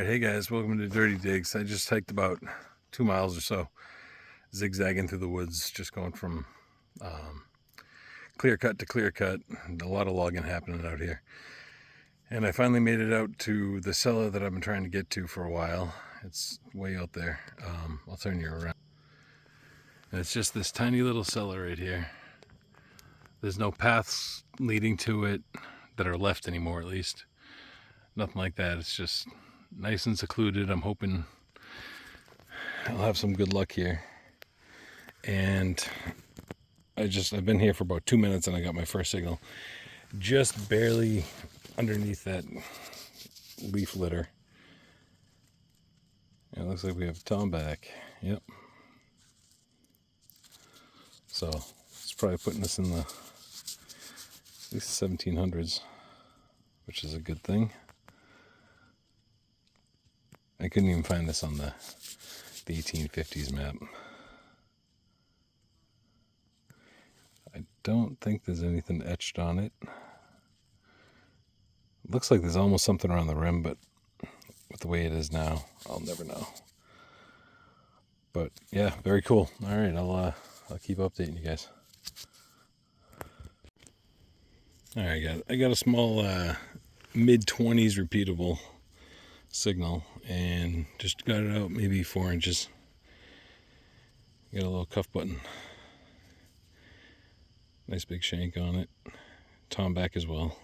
Alright, hey guys, welcome to Dirty Digs. I just hiked about 2 miles or so, zigzagging through the woods, just going from clear cut to clear cut. A lot of logging happening out here. And I finally made it out to the cellar that I've been trying to get to for a while. It's way out there. I'll turn you around. And it's just this tiny little cellar right here. There's no paths leading to it that are left anymore, at least. Nothing like that. It's just nice and secluded. I'm hoping I'll have some good luck here. And I've been here for about 2 minutes and I got my first signal. Just barely underneath that leaf litter. And it looks like we have Tom back. Yep. So it's probably putting us in the at least 1700s, which is a good thing. I couldn't even find this on the 1850s map. I don't think there's anything etched on it. Looks like there's almost something around the rim, but with the way it is now, I'll never know. But yeah, very cool. All right, I'll keep updating you guys. All right, I got a small mid-20s repeatable signal and just got it out maybe 4 inches. Got a little cuff button. Nice big shank on it. Tom back as well.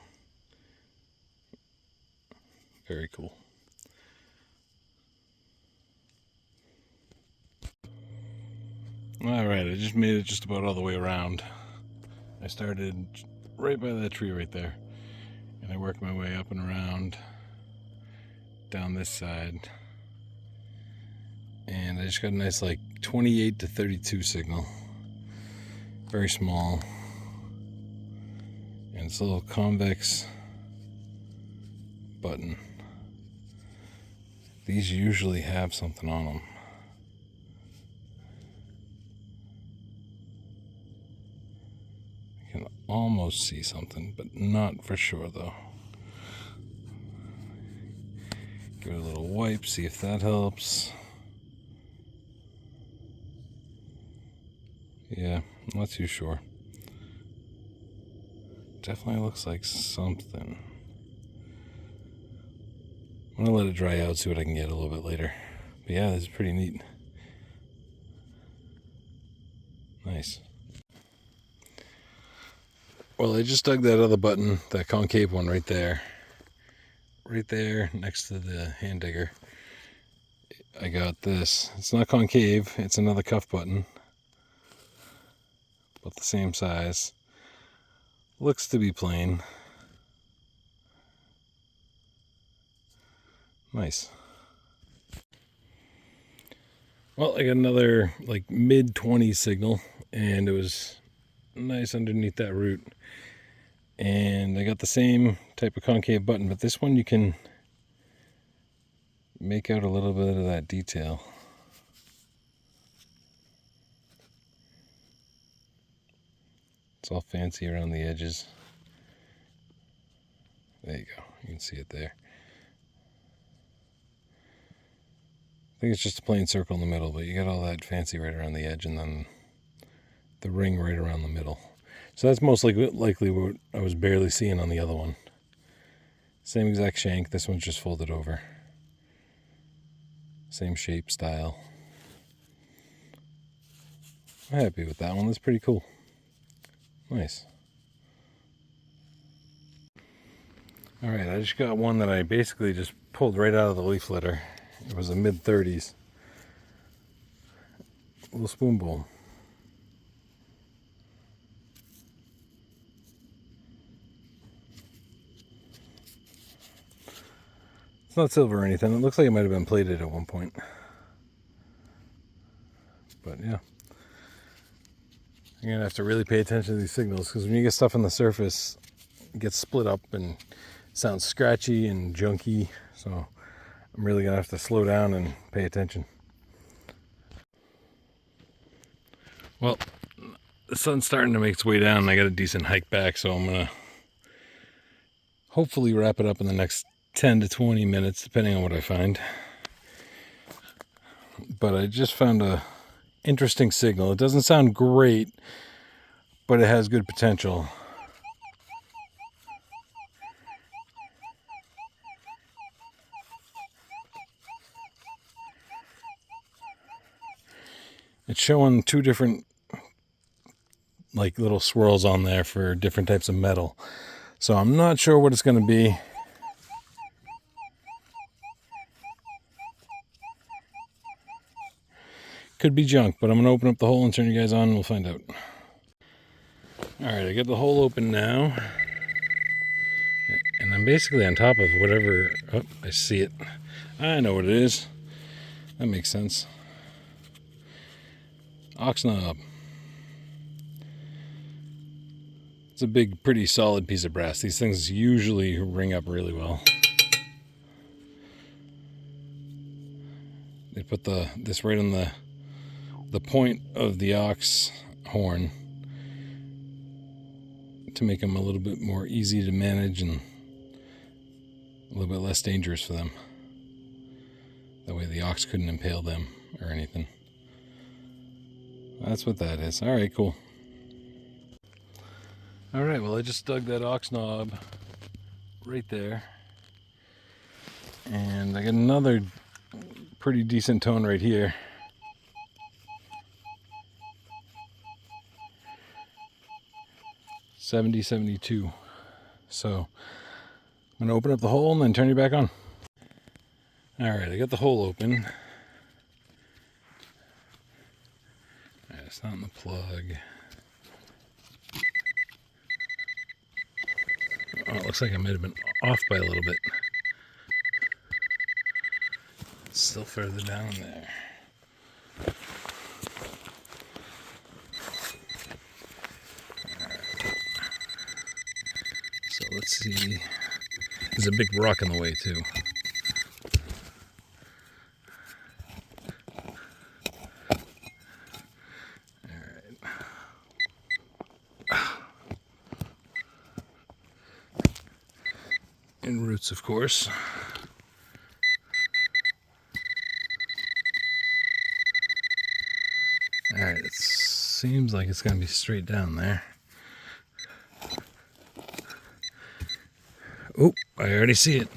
Very cool. Alright, I just made it just about all the way around. I started right by that tree right there. And I worked my way up and around down this side. And I just got a nice like 28 to 32 signal. Very small. And it's a little convex button. These usually have something on them. I can almost see something, but not for sure though. Give it a little wipe, see if that helps. Yeah, I'm not too sure. Definitely looks like something. I'm gonna let it dry out, see what I can get a little bit later. But yeah, this is pretty neat. Nice. Well, I just dug that other button, that concave one right there. Right there next to the hand digger. I got this. It's not concave, it's another cuff button. About the same size. Looks to be plain. Nice. Well, I got another like mid-20 signal, and it was nice underneath that root. And I got the same type of concave button, but this one you can make out a little bit of that detail. It's all fancy around the edges. There you go. You can see it there. I think it's just a plain circle in the middle, but you got all that fancy right around the edge and then the ring right around the middle. So that's most likely what I was barely seeing on the other one. Same exact shank. This one's just folded over. Same shape, style. I'm happy with that one. That's pretty cool. Nice. Alright, I just got one that I basically just pulled right out of the leaf litter. It was a mid-30s. Little spoon bowl. It's not silver or anything. It looks like it might have been plated at one point. But yeah. You're going to have to really pay attention to these signals, because when you get stuff on the surface, it gets split up and sounds scratchy and junky. So I'm really going to have to slow down and pay attention. Well, the sun's starting to make its way down and I got a decent hike back, so I'm going to hopefully wrap it up in the next 10 to 20 minutes, depending on what I find. But I just found a interesting signal. It doesn't sound great, but it has good potential. It's showing two different like little swirls on there for different types of metal. So I'm not sure what it's going to be. Could be junk, but I'm going to open up the hole and turn you guys on and we'll find out. Alright, I got the hole open now. And I'm basically on top of whatever... Oh, I see it. I know what it is. That makes sense. Ox knob. It's a big, pretty solid piece of brass. These things usually ring up really well. They put this right on the point of the ox horn to make them a little bit more easy to manage and a little bit less dangerous for them. That way the ox couldn't impale them or anything. That's what that is. Alright, cool. Alright, well I just dug that ox knob right there. And I got another pretty decent tone right here. $70.72. So I'm going to open up the hole and then turn it back on. Alright, I got the hole open. Alright, it's not in the plug. Oh, it looks like I might have been off by a little bit. It's still further down there. So let's see. There's a big rock in the way too. Alright. And roots, of course. Alright, it seems like it's going to be straight down there. Oh, I already see it.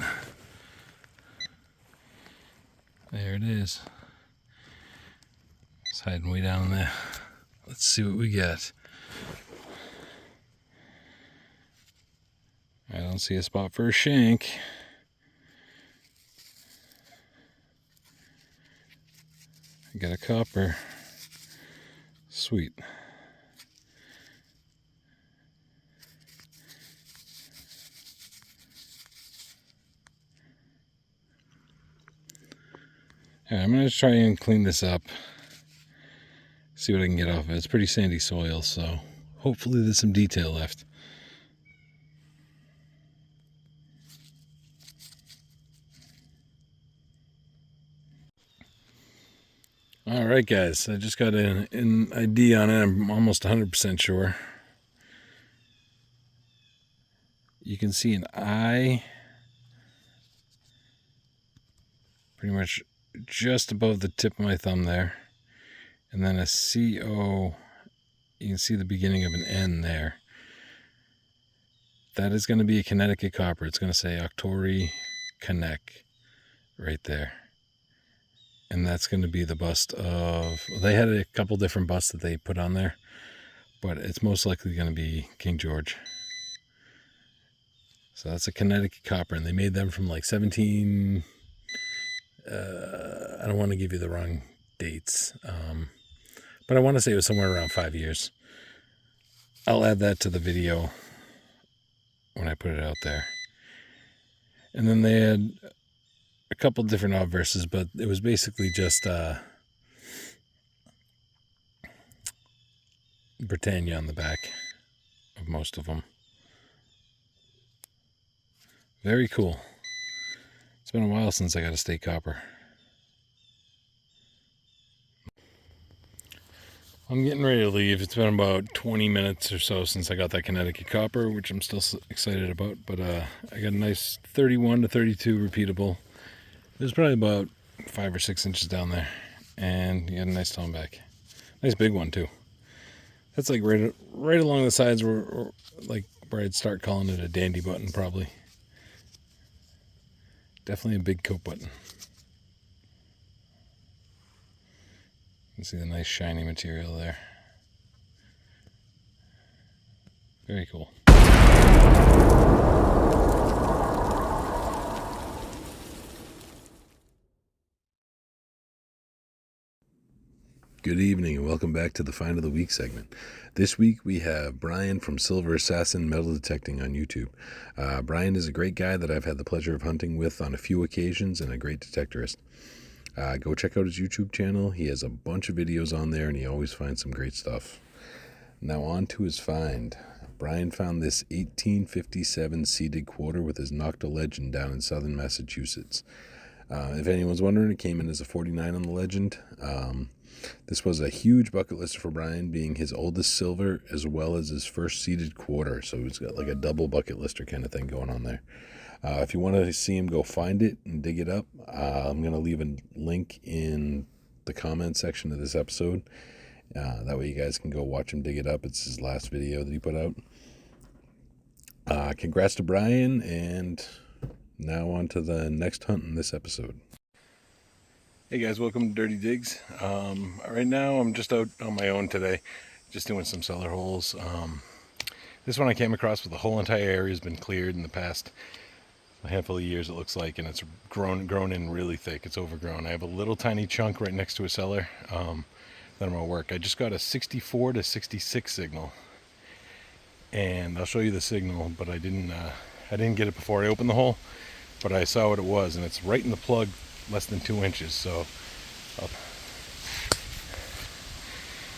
There it is. It's hiding way down there. Let's see what we got. I don't see a spot for a shank. I got a copper. Sweet. Alright, I'm going to try and clean this up. See what I can get off of it. It's pretty sandy soil, so hopefully there's some detail left. Alright guys, I just got an ID on it. I'm almost 100% sure. You can see an I pretty much just above the tip of my thumb there. And then a CO, you can see the beginning of an N there. That is going to be a Connecticut copper. It's going to say Octori Connect right there. And that's going to be the bust of... Well, they had a couple different busts that they put on there, but it's most likely going to be King George. So that's a Connecticut copper, and they made them from like 17... I don't want to give you the wrong dates, but I want to say it was somewhere around 5 years. I'll add that to the video when I put it out there. And then they had a couple different obverses, but it was basically just Britannia on the back of most of them. Very cool. It's been a while since I got a state copper. I'm getting ready to leave. It's been about 20 minutes or so since I got that Connecticut copper, which I'm still excited about. But I got a nice 31 to 32 repeatable. There's probably about 5 or 6 inches down there. And you got a nice tone back. Nice big one too. That's like right along the sides where I'd start calling it a dandy button probably. Definitely a big coat button. You can see the nice shiny material there. Very cool. Good evening and welcome back to the Find of the Week segment. This week we have Brian from Silver Assassin Metal Detecting on YouTube. Brian is a great guy that I've had the pleasure of hunting with on a few occasions and a great detectorist. Go check out his YouTube channel. He has a bunch of videos on there and he always finds some great stuff. Now on to his find. Brian found this 1857 seeded quarter with his Nocta Legend down in southern Massachusetts. If anyone's wondering, it came in as a 49 on the Legend. This was a huge bucket lister for Brian, being his oldest silver as well as his first seeded quarter. So he's got like a double bucket lister kind of thing going on there. If you want to see him, go find it and dig it up. I'm going to leave a link in the comment section of this episode. That way you guys can go watch him dig it up. It's his last video that he put out. Congrats to Brian, and now on to the next hunt in this episode. Hey guys, welcome to Dirty Digs. Right now I'm just out on my own today, just doing some cellar holes. This one I came across with the whole entire area has been cleared in the past handful of years, it looks like, and it's grown in really thick. It's overgrown. I have a little tiny chunk right next to a cellar that I'm gonna work. I just got a 64 to 66 signal, and I'll show you the signal, but I didn't get it before I opened the hole, but I saw what it was, and it's right in the plug, less than 2 inches. So,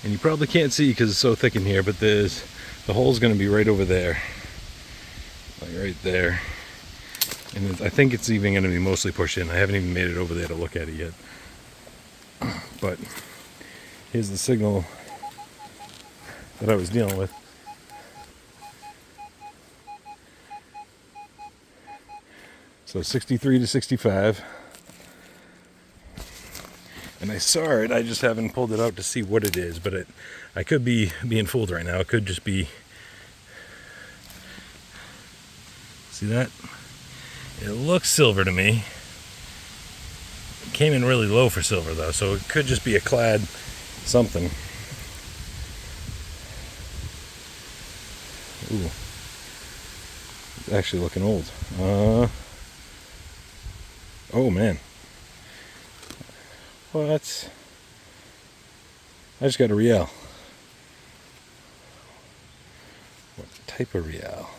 and you probably can't see because it's so thick in here, but the hole's going to be right over there, like right there, and I think it's even going to be mostly pushed in. I haven't even made it over there to look at it yet, but here's the signal that I was dealing with. So 63 to 65. And I saw it, I just haven't pulled it out to see what it is, but I could be being fooled right now. It could just be, see that? It looks silver to me. It came in really low for silver though, so it could just be a clad something. Ooh, it's actually looking old. Oh man. What? I just got a real. What type of real?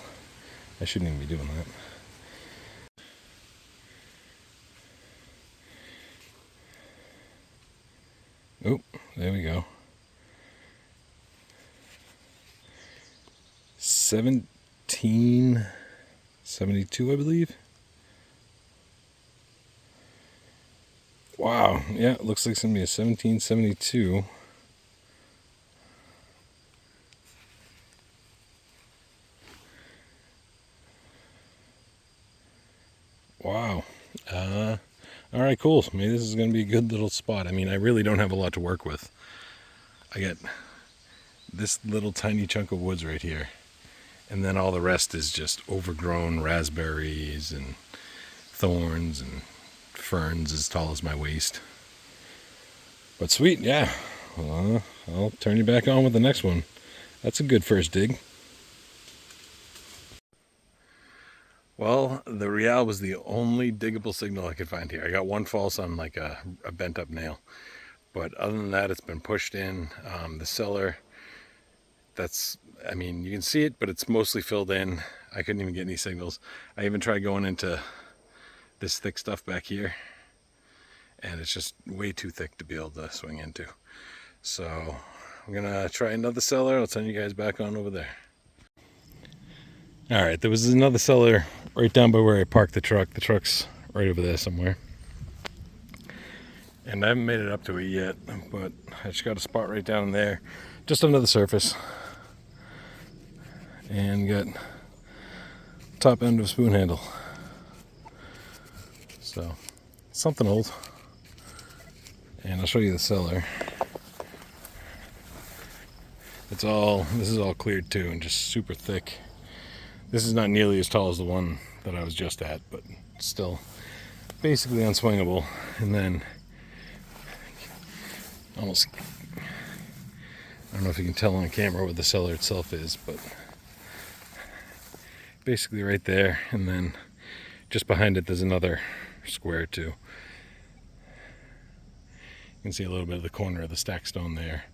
I shouldn't even be doing that. Oh, there we go. 1772, I believe. Wow, yeah, it looks like it's going to be a 1772. Wow. Alright, cool. Maybe this is going to be a good little spot. I mean, I really don't have a lot to work with. I got this little tiny chunk of woods right here. And then all the rest is just overgrown raspberries and thorns and ferns as tall as my waist. But sweet, yeah. I'll turn you back on with the next one. That's a good first dig. Well, the real was the only diggable signal I could find here. I got one false on like a bent up nail, but other than that, it's been pushed in. The cellar, I mean, you can see it, but it's mostly filled in. I couldn't even get any signals. I even tried going into this thick stuff back here, and it's just way too thick to be able to swing into. So I'm gonna try another cellar. I'll send you guys back on over there. All right, there was another cellar right down by where I parked the truck. The truck's right over there somewhere. And I haven't made it up to it yet, but I just got a spot right down there, just under the surface. And got top end of spoon handle. So, something old. And I'll show you the cellar. This is all cleared too, and just super thick. This is not nearly as tall as the one that I was just at, but still basically unswingable. And then almost, I don't know if you can tell on camera what the cellar itself is, but basically right there, and then just behind it there's another square too. You can see a little bit of the corner of the stack stone there.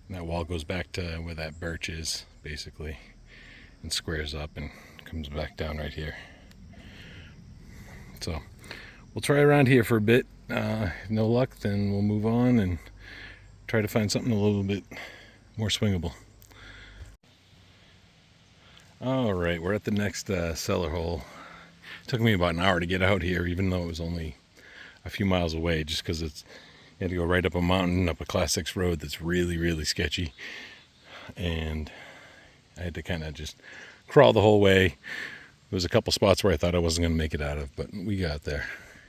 And that wall goes back to where that birch is, basically, and squares up and comes back down right here. So we'll try around here for a bit. If no luck, then we'll move on and try to find something a little bit more swingable. All right, we're at the next cellar hole. It took me about an hour to get out here, even though it was only a few miles away, just because you had to go right up a mountain, up a Class 6 road that's really, really sketchy. And I had to kind of just crawl the whole way. There was a couple spots where I thought I wasn't going to make it out of, but we got there.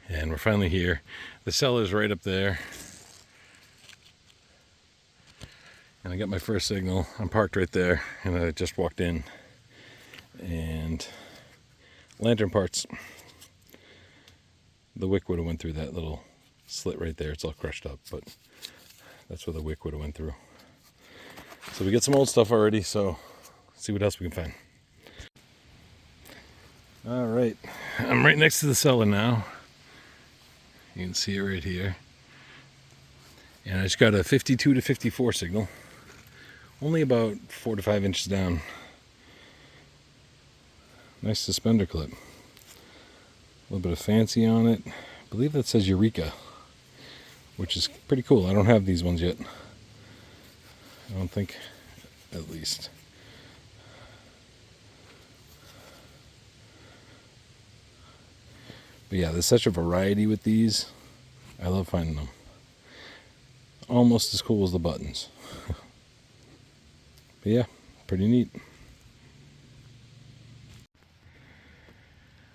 And we're finally here. The cellar's right up there. And I got my first signal. I'm parked right there, and I just walked in. And lantern parts. The wick would have went through that little slit right there. It's all crushed up, but that's where the wick would have went through. So we get some old stuff already, so let's see what else we can find. All right, I'm right next to the cellar now. You can see it right here. And I just got a 52 to 54 signal. Only about 4 to 5 inches down. Nice suspender clip. A little bit of fancy on it. I believe that says Eureka, which is pretty cool. I don't have these ones yet. I don't think, at least. But yeah, there's such a variety with these. I love finding them. Almost as cool as the buttons. But yeah, pretty neat.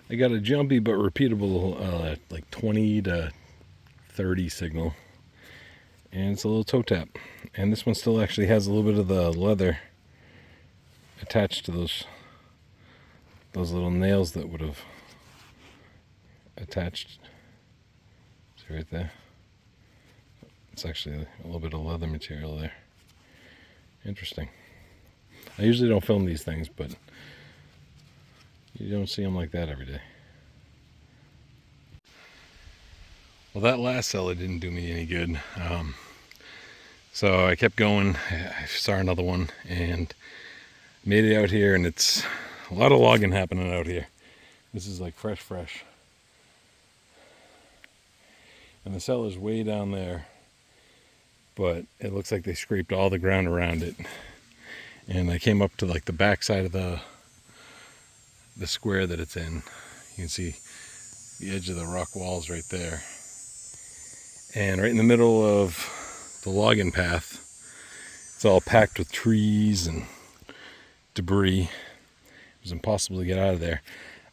I got a jumpy but repeatable like 20 to 30 signal. And it's a little toe tap. And this one still actually has a little bit of the leather attached to those little nails that would have attached. See right there? It's actually a little bit of leather material there. Interesting. I usually don't film these things, but you don't see them like that every day. Well, that last cellar didn't do me any good. So I kept going. I saw another one and made it out here, and it's a lot of logging happening out here. This is like fresh. And the cellar's way down there, but it looks like they scraped all the ground around it. And I came up to like the back side of the square that it's in. You can see the edge of the rock walls right there. And right in the middle of the logging path, it's all packed with trees and debris. It was impossible to get out of there.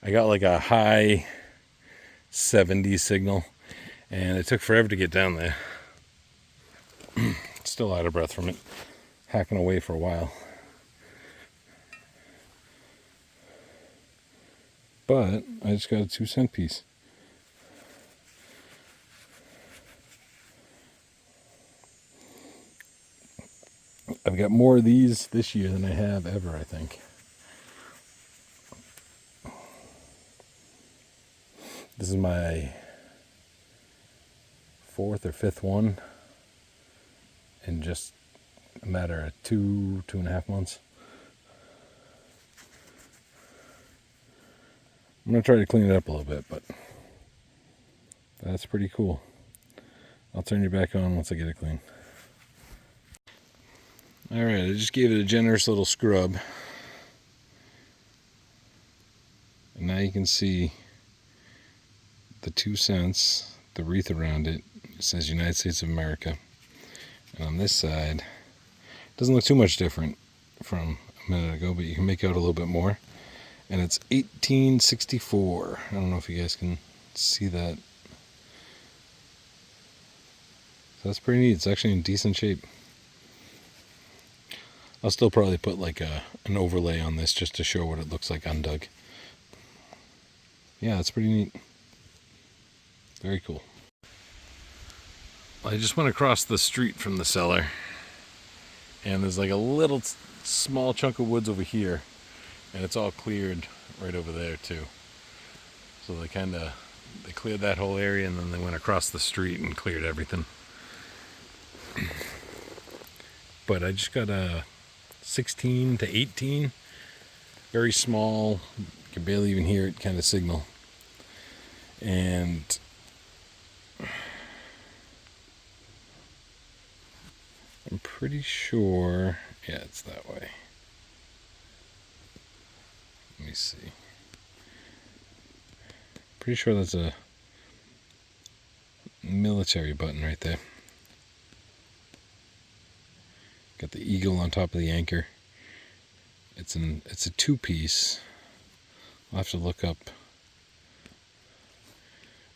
I got like a high 70 signal, and it took forever to get down there. Still out of breath from it, hacking away for a while. But I just got a 2-cent piece. I've got more of these this year than I have ever, I think. This is my 4th or 5th one in just a matter of 2.5 months. I'm going to try to clean it up a little bit, but that's pretty cool. I'll turn you back on once I get it clean. Alright, I just gave it a generous little scrub. And now you can see the 2 cents, the wreath around it, It says United States of America. And on this side, it doesn't look too much different from a minute ago, but you can make out a little bit more. And it's 1864. I don't know if you guys can see that. So that's pretty neat. It's actually in decent shape. I'll still probably put like an overlay on this just to show what it looks like undug. Yeah, that's pretty neat. Very cool. I just went across the street from the cellar, and there's like a little small chunk of woods over here, and it's all cleared right over there too. So they cleared that whole area, and then they went across the street and cleared everything. But I just got a 16 to 18, very small, you can barely even hear it kind of signal. And I'm pretty sure, yeah, it's that way. Let me see. Pretty sure that's a military button right there. Got the eagle on top of the anchor. It's a two-piece. I'll have to look up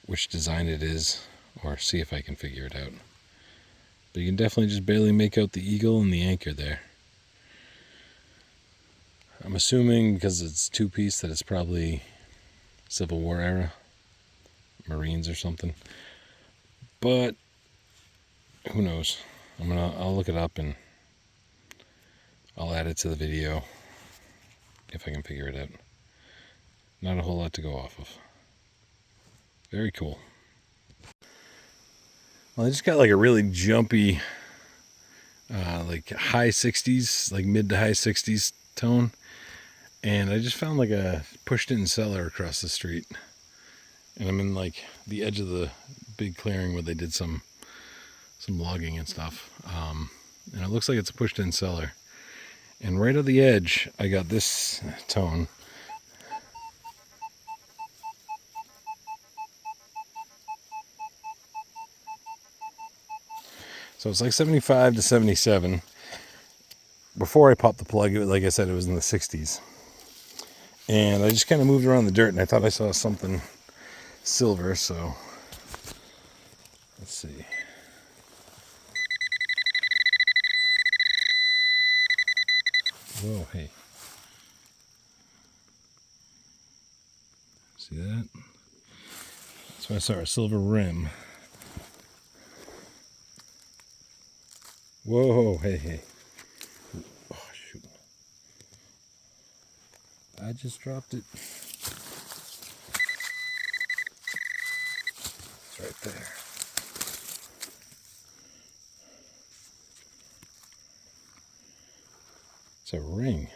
which design it is, or see if I can figure it out. But you can definitely just barely make out the eagle and the anchor there. I'm assuming because it's two-piece that it's probably Civil War era, Marines or something. But who knows? I'll look it up and I'll add it to the video if I can figure it out. Not a whole lot to go off of. Very cool. Well, I just got like a really jumpy, like high 60s, like mid to high 60s tone. And I just found like a pushed-in cellar across the street. And I'm in like the edge of the big clearing where they did some logging and stuff. And it looks like it's a pushed-in cellar. And right at the edge, I got this tone. So it's like 75 to 77. Before I popped the plug, like I said, it was in the 60s. And I just kind of moved around the dirt, and I thought I saw something silver, so let's see. Whoa, hey. See that? That's why I saw a silver rim. Whoa, hey. Oh, shoot. I just dropped it. It's right there. It's a ring.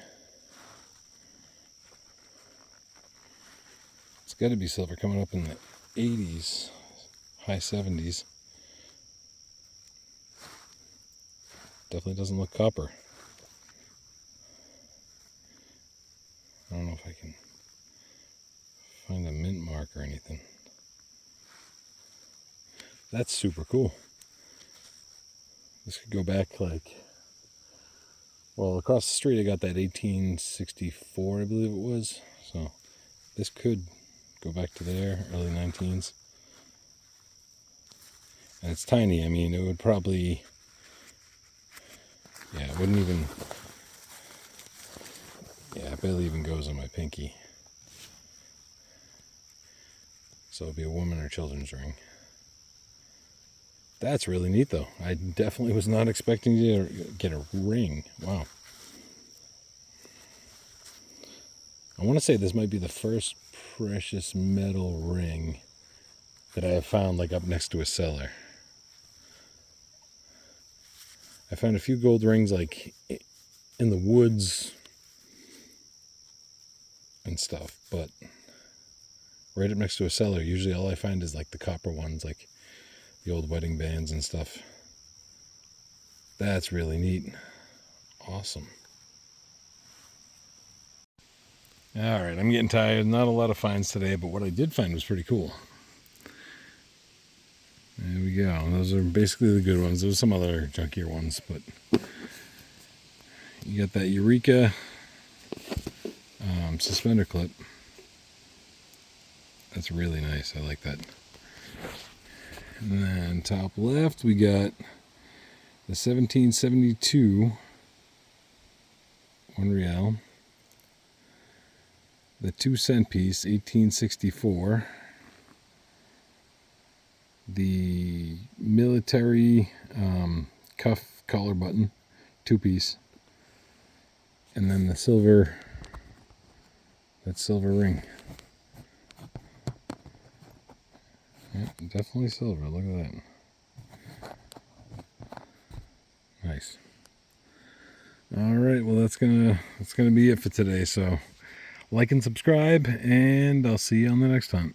It's got to be silver, coming up in the 80s, high 70s. Definitely doesn't look copper. I don't know if I can find a mint mark or anything. That's super cool. This could go back like, well, across the street I got that 1864, I believe it was. So this could go back to there, early 19s. And it's tiny. I mean, it would probably, yeah, it wouldn't even, yeah, it barely even goes on my pinky. So it'll be a woman or children's ring. That's really neat, though. I definitely was not expecting to get a ring. Wow. I want to say this might be the first precious metal ring that I have found like up next to a cellar. I found a few gold rings like in the woods and stuff, but right up next to a cellar, usually all I find is like the copper ones, like the old wedding bands and stuff. That's really neat. Awesome. Alright, I'm getting tired. Not a lot of finds today, but what I did find was pretty cool. There we go. Those are basically the good ones. There's some other junkier ones, but you got that Eureka suspender clip. That's really nice. I like that. And then top left, we got the 1772 1 real, the 2-cent piece, 1864, the military cuff collar button, 2-piece, and then the silver, that silver ring. Yeah, definitely silver. Look at that. Nice. All right, well that's gonna be it for today. So like and subscribe, and I'll see you on the next time.